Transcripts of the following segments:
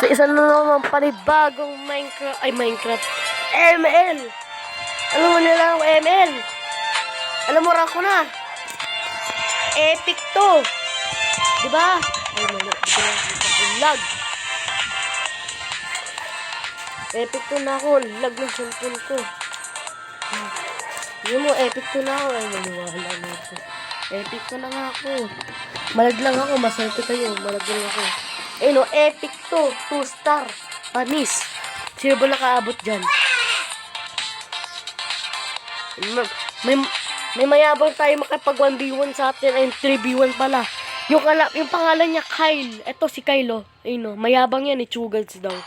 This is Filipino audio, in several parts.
So, isa na naman panibagong Minecraft. ML! Alam mo nila ang ML? Alam mo rank ko na. Epic to. Diba? Ay, mali. Lag. Epic to na ako. Lag ng cellphone ko. Yun mo, epic to na ako. Ay, maniwala na ako. Epic to na nga ako. Malag lang ako. Maserte kayo. Malag lang ako. Eh no, epic to. 2 star. Panis. Sino ba nakaabot dyan? May mayabang tayo makipag 1v1 sa atin. Ay, 3v1 pala. Yung pangalan niya, Kyle. Eto si Kyle, oh. Ayun, no. Mayabang yan, Chugads daw.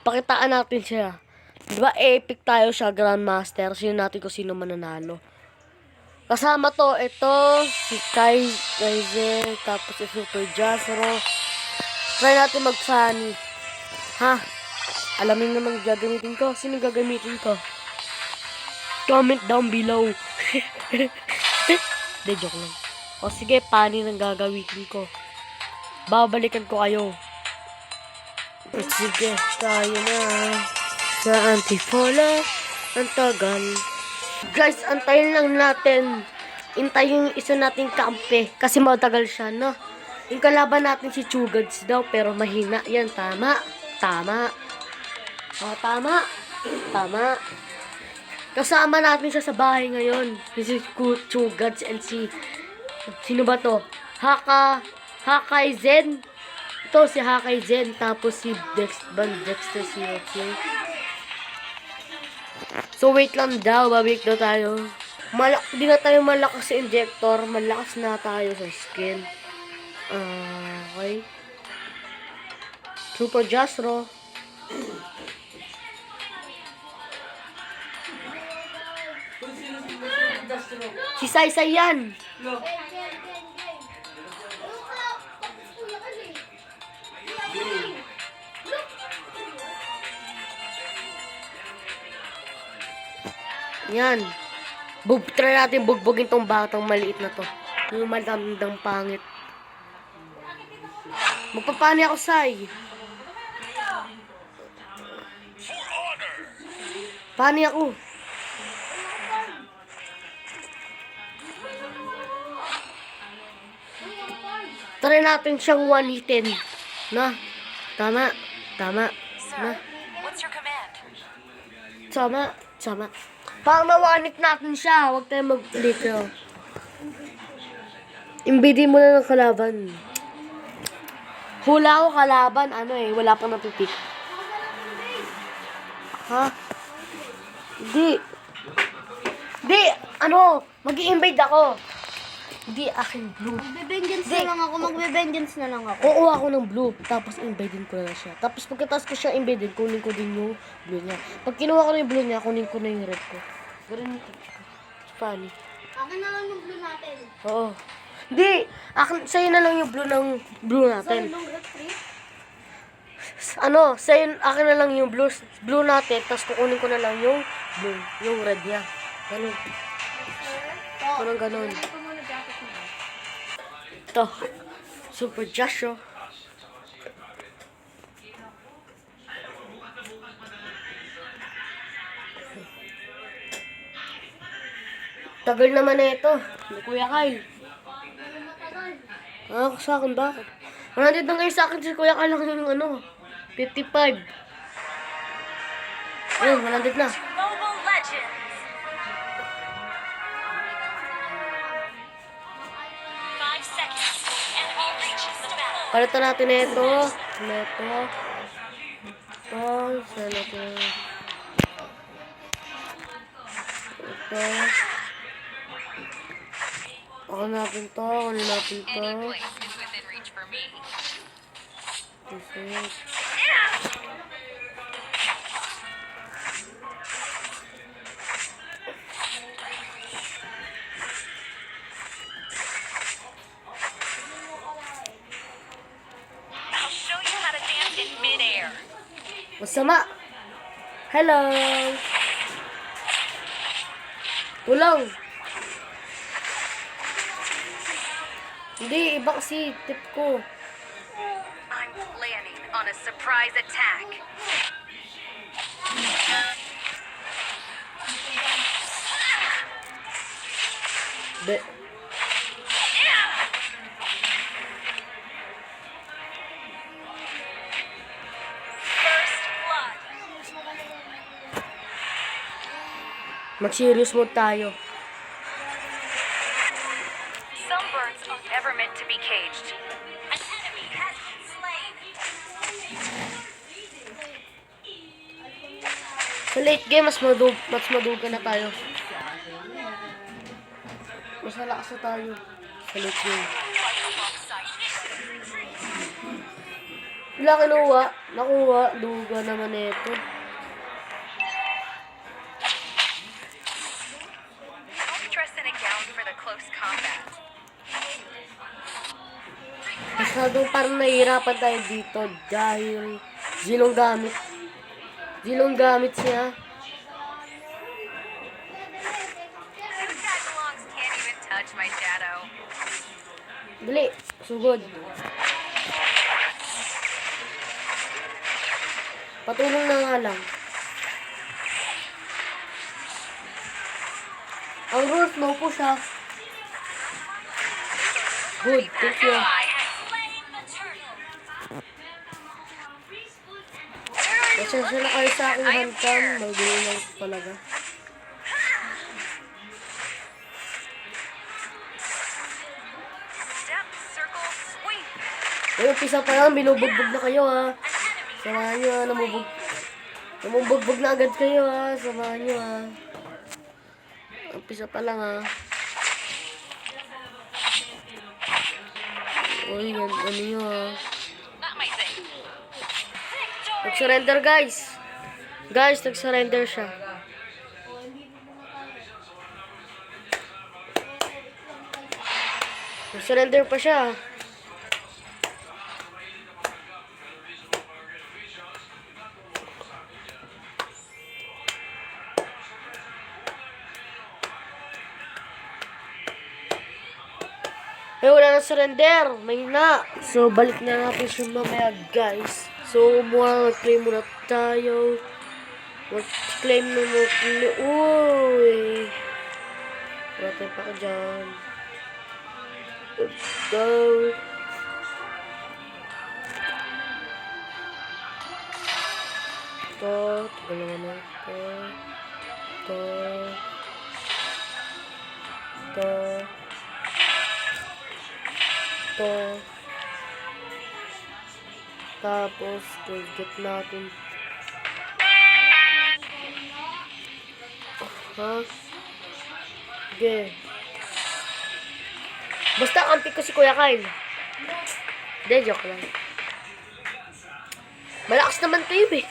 Pakitaan natin siya. Diba, epic tayo siya, Grandmaster. Sino natin kung sino mananalo. Kasama to, ito, si Kaiser, tapos si Super Jasro. Try natin mag-funny. Ha? Alamin naman gagamitin ko. Sino gagamitin ko? Comment down below. De, joke lang. O sige, funny nang gagamitin ko. Babalikan ko kayo. Sige, tayo na. Sa Antifola, ang tagal. Guys, antayin lang natin. Intayin yung isa nating kampe. Kasi matagal siya, no? Yung kalaban natin si Chugads daw, pero mahina. Yan, tama. Tama. O, tama. Tama. Kasama natin siya sa bahay ngayon. Si Chugads and si... Sino ba to? Hakay Zen. Ito si Hakay Zen. Tapos si Dexter si Yochie. So, wait lang daw. Babalik daw tayo. Hindi na tayo malakas sa injector. Malakas na tayo sa skin. Okay. Super Jasro. Si Saysay yan. Yan. Try natin bugbugin tong batang maliit na to. Yung malamdang pangit. Magpapani ako, Say. Pani ako. Try natin siyang one-hitin. Na. Tama. Tama. Na. Tama. Tama. Pang mawanit natin siya. Huwag tayo mag-little. Imbidin mo na ng kalaban. Hula ko kalaban. Ano eh. Wala pang napipick. Ha? Di. Ano? Mag-i-invade ako. Hindi, akin blue. Magbe-vengeance na lang ako. Oo, ako ng blue. Tapos, invade ko na siya. Tapos, pagkatapos ko siya invade, kunin ko din yung blue niya. Pag kinuha ko na yung blue niya, kunin ko na yung red ko. Ganun yung tips ko. Funny. Akin na lang yung blue natin. Oo. Hindi! Sa'yo na lang yung blue natin. So, long red free? Akin na lang yung blue natin, tapos kukunin ko na lang yung blue, yung red niya. Ganun. Ganun. Ito. Super Joshua. Tagal naman na ito. Kuya Kyle. Sa akin bakit? 100 na ngayon sa akin si Kuya Kyle lang yung 55. Ayun, 100 na. Palitan natin na ito. Ito. Saan natin? Ito. Ako natin to. Masama. Hello. Tulong. Hindi, iba kasi tip ko. I'm planning on a surprise attack. Be. First blood. Mag-serious mode tayo. Some birds are never meant to be caged. An enemy has been slain. Sa late game, mas maduga na tayo. Mas malakas na tayo. Sa late game. Fight alongside. Wala kinuha. Nakuha. Duga naman ito. Don't dress in a gown for the close combat. Masyadong parang nahihirapan tayo dito dahil zilong gamit. Zilong gamit siya. Two tag alongs can't even touch my shadow. Dali. Sugod. Patulong na nga lang. Ang rules, no po siya. Good, thank you. I have slain the turtle. Pasensya na kayo sa aking hantam. Magbili lang talaga. Step, circle, sweep. Ay, umpisa pa lang, binubugbog na kayo ha. Samahan nyo ha, namumubugbog na agad kayo ha. Samahan nyo ha. Umpisa pa lang ha. Uy, ano nyo ha. Not my thing. Nag-surrender guys. Guys, nag-surrender siya. Nag-surrender pa siya. Eh, wala na surrender. May na. So, balik na natin siya mamaya, guys. So, mag-play muna tayo. Mag-claim na mag-play. Uy! Wala tayo pa ka dyan. Let's go. Ito. Tagalan na ito. Ito. Ito. Ito. Tapos, target natin. Ha? Okay. Basta kampi ko si Kuya Kyle. Hindi, joke lang. Malakas naman kayo eh.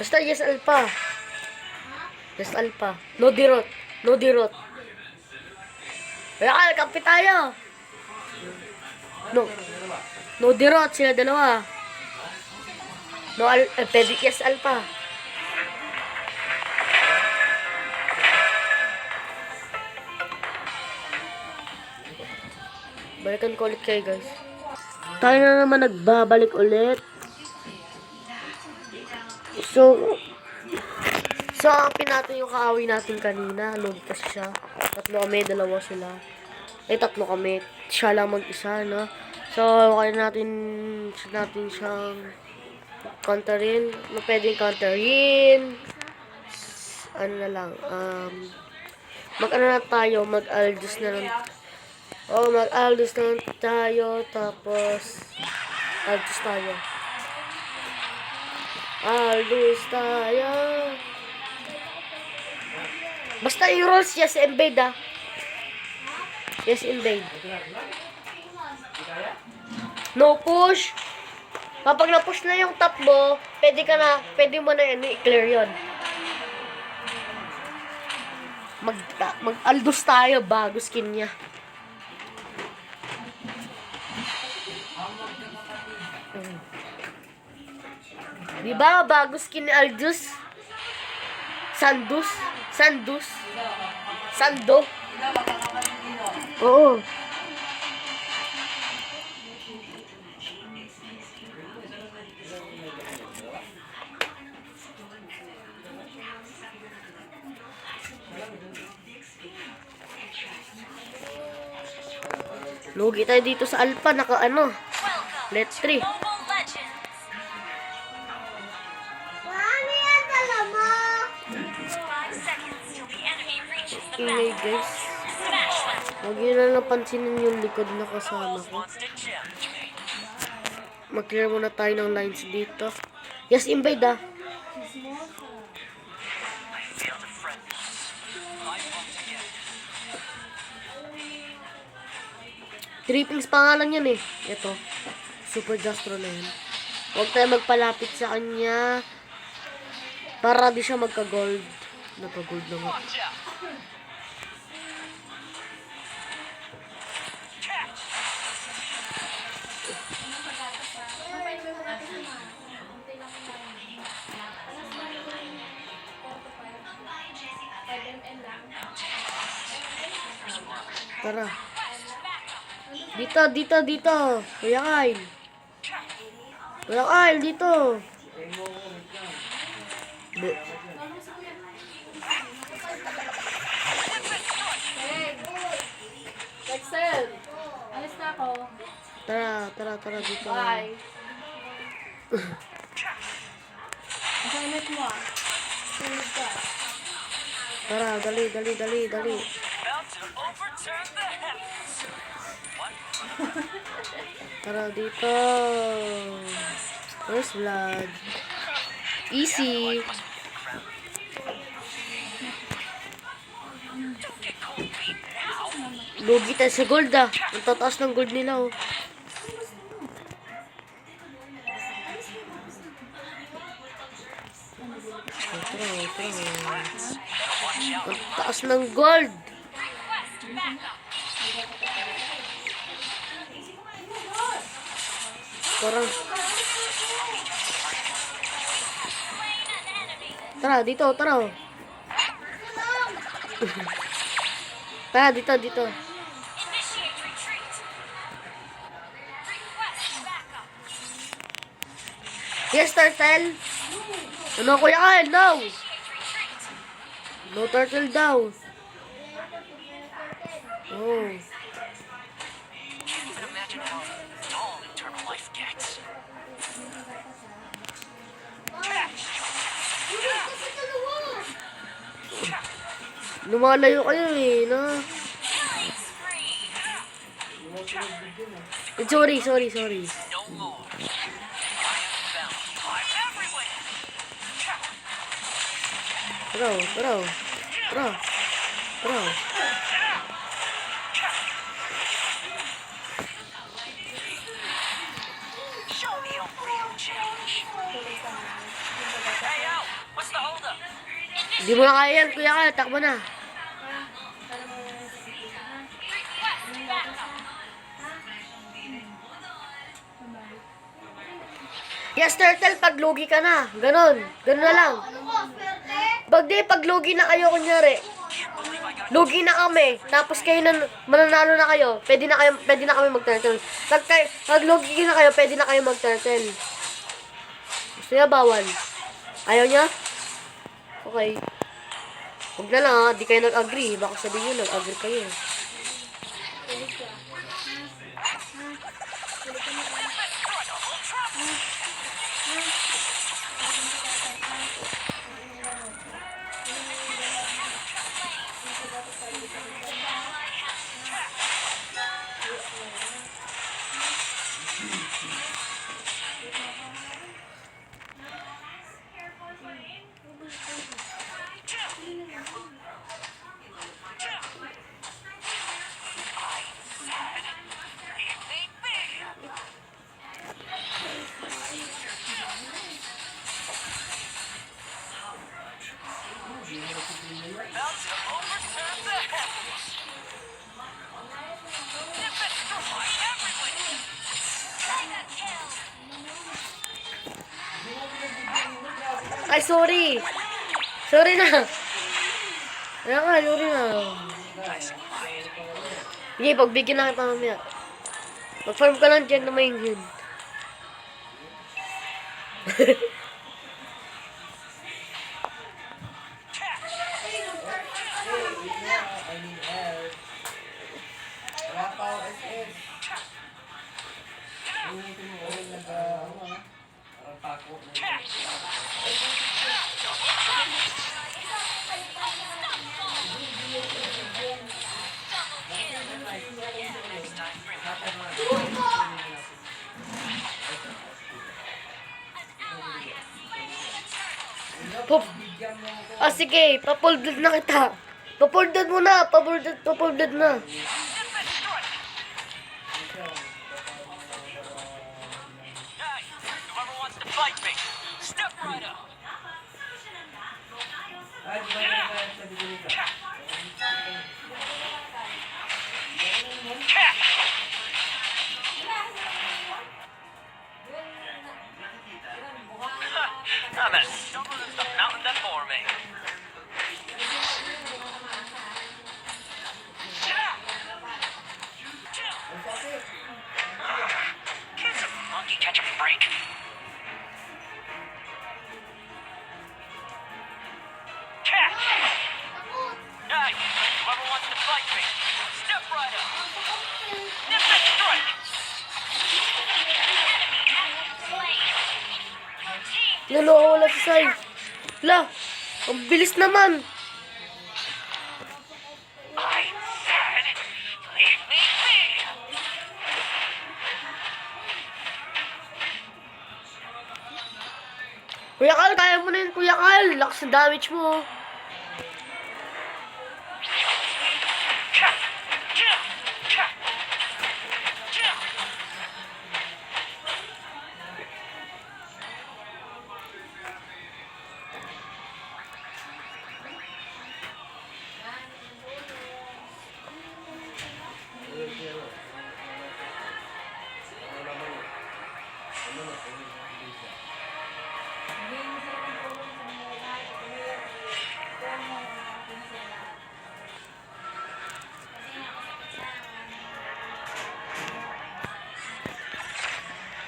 Basta yes alpha. Yes alpha. No dirot. No dirot. Kuya Kyle, kampi tayo. No. No dirot sila dalawa. No pwede yes alpha. Balikan ko ulit kayo guys. Tayo na naman nagbabalik ulit. So natin yung kaaway natin kanina. Load kasi siya. Tatlo kami, dalawa sila. Tatlo kami. Siya lang mag-isa, no? So, kaya natin siyang counterin. No, pwedeng counterin. Ano na lang. Mag-ano na tayo. Mag-Aldous na lang. Mag-Aldous na lang tayo. Tapos, Aldous tayo. Aldous tayo. Basta yung rules, yes, invade ah. Yes, invade. No push. Kapag na-push na yung top mo, pwede mo na i-clear yun. Mag-Aldous tayo bago skin niya. Diba, bago skin ni Aldous? Sando. Oo. Lugi tayo dito sa Alpha, naka ano. Let 3. Mobile Legends! Ano yan, tala mo? 5 seconds till the enemy reaches the Ingay battle. guys. Smash them! Huwag nyo na napansinin yung likod na kasama ko. Mag-clear muna tayo ng lines dito. Yes, invade ah. Trippings pangalan yan eh. Ito. Super Jastro na yan. Huwag tayo magpalapit sa kanya. Para di siya magka-gold. Nagka-gold na nga. Tara. Dito, dito, dito. Kuya Kyle. Kuya Kyle, dito. Di. Excel, alis na ako. Tara, dito. Bye. Assignment mo ah. Tulog ka. Tara, dali. Tara, dito. First blood. Easy. Lugi tayo sa gold ah. Ang tataas ng gold nila oh. Tara. Ang taas ng gold. Tara, dito, tara. Tara, dito. Initiate retreat! Request backup! Yes, turtle. Ano, Kuya Kyle? No. Retreat! No turtle daw. Oh. Imagine how dull eternal life gets. Lumalayo kayo eh, no? Killing spree! Sorry. No more. I am bound. I'm everywhere. Tara. Show me your real challenge. Hey, Al, what's the holdup? Di mo na kaya yan, Kuya Kyle. Takbo na. Request backup! Yes, turtle. Pag lugi ka na. Ganon na lang. Pag lugi na kayo, kunyari. Lugi na kami. Tapos kayo na, mananalo na kayo. Pwede na kami mag-turtle. Pag lugi na kayo, pwede na kayo mag-turtle. Gusto niya, bawal. Ayaw niya? Okay. Huwag na lang ha. Di kayo nag-agree. Baka sabihin nyo, nag-agree kayo. About to overturn the heavens. Destroy everywhere. Mega kill! Ay, sorry. Sorry na. Ayan ka, sorry na. Sige, pagbigyan na kita mamaya. Mag-farm ka lang dyan na may hid. Wala pa ako SS. Pop. Ah, sige. Papuldod na kita. Papuldod mo na. Papuldod na. Hey, whoever wants to fight me, step right up. I'm as stubborn as the mountain before me. Can some monkey catch a break? Catch! Hey, whoever wants to fight me, step right up. Nip that strike! Naloko wala si Sai. La. Ang bilis naman. I said, leave me be! Kuya Kal, kaya mo na yun, Kuya Kal. Lakas ng damage mo.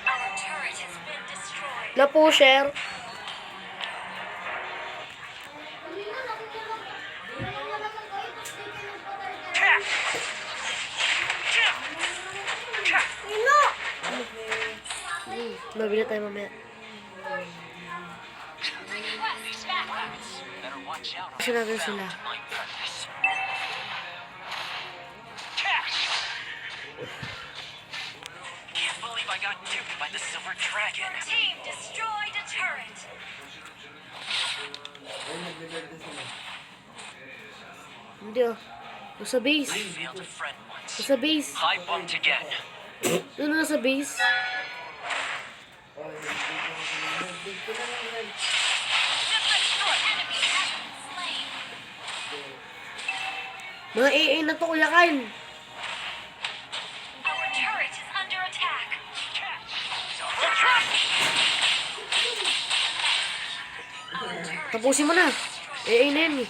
Our turret has been destroyed. La pusher. Mabili tayo mamaya. Better watch out. Kasi natin sila. My purpose. Can't believe I got duped by the silver dragon. Team destroyed a turret. Hindi oh. Nasa base. I failed a friend once. Nasa base. I bumped again. Ano nasa base? Mga AA na to, Kuya Kyle. Our turret is under attack. Tapusin mo na. AA na yan eh.